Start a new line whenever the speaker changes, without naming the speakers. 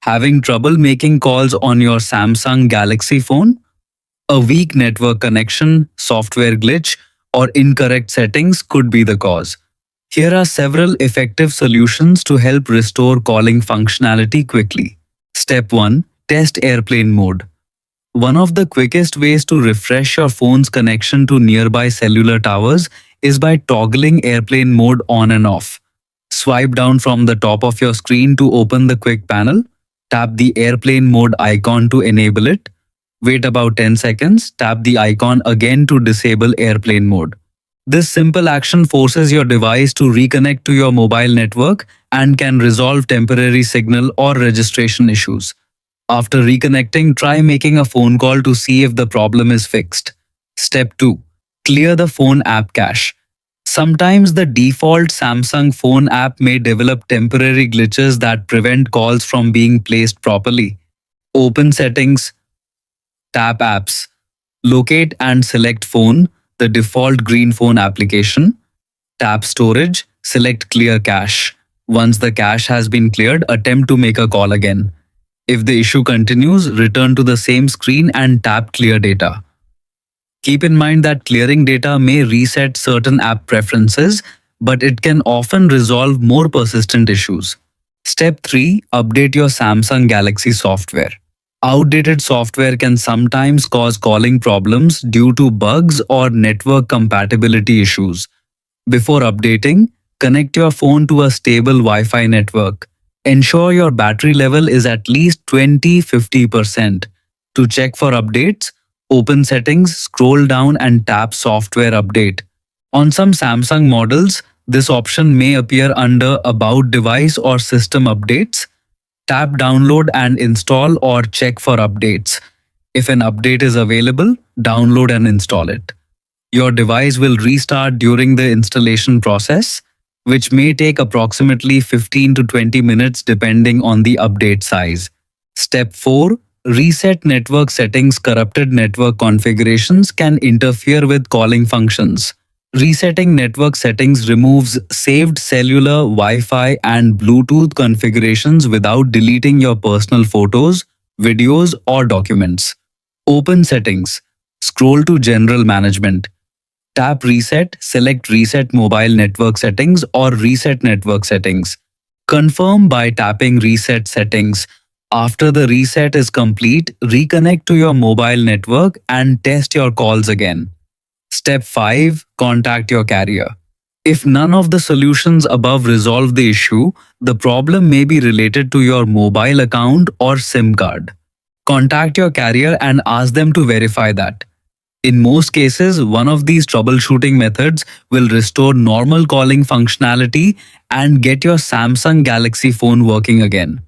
Having trouble making calls on your Samsung Galaxy phone? A weak network connection, software glitch, or incorrect settings could be the cause. Here are several effective solutions to help restore calling functionality quickly. Step 1. Test airplane mode. One of the quickest ways to refresh your phone's connection to nearby cellular towers is by toggling airplane mode on and off. Swipe down from the top of your screen to open the quick panel. Tap the airplane mode icon to enable it. Wait about 10 seconds, tap the icon again to disable airplane mode. This simple action forces your device to reconnect to your mobile network and can resolve temporary signal or registration issues. After reconnecting, try making a phone call to see if the problem is fixed. Step 2. Clear the phone app cache. Sometimes the default Samsung phone app may develop temporary glitches that prevent calls from being placed properly. Open Settings, tap Apps. Locate and select Phone, the default green phone application. Tap Storage, select Clear Cache. Once the cache has been cleared, attempt to make a call again. If the issue continues, return to the same screen and tap Clear Data. Keep in mind that clearing data may reset certain app preferences, but it can often resolve more persistent issues. Step 3. Update your Samsung Galaxy software. Outdated software can sometimes cause calling problems due to bugs or network compatibility issues. Before updating, connect your phone to a stable Wi-Fi network. Ensure your battery level is at least 20-50%. To check for updates, open Settings, scroll down and tap Software Update. On some Samsung models, this option may appear under About Device or System Updates. Tap Download and install or check for updates. If an update is available, download and install it. Your device will restart during the installation process, which may take approximately 15 to 20 minutes depending on the update size. Step 4. Reset network settings. Corrupted network configurations can interfere with calling functions. Resetting network settings removes saved cellular, Wi-Fi, and Bluetooth configurations without deleting your personal photos, videos, or documents. Open Settings. Scroll to General Management. Tap Reset, select Reset Mobile Network Settings or Reset Network Settings. Confirm by tapping Reset Settings. After the reset is complete, reconnect to your mobile network and test your calls again. Step 5. Contact your carrier. If none of the solutions above resolve the issue, the problem may be related to your mobile account or SIM card. Contact your carrier and ask them to verify that. In most cases, one of these troubleshooting methods will restore normal calling functionality and get your Samsung Galaxy phone working again.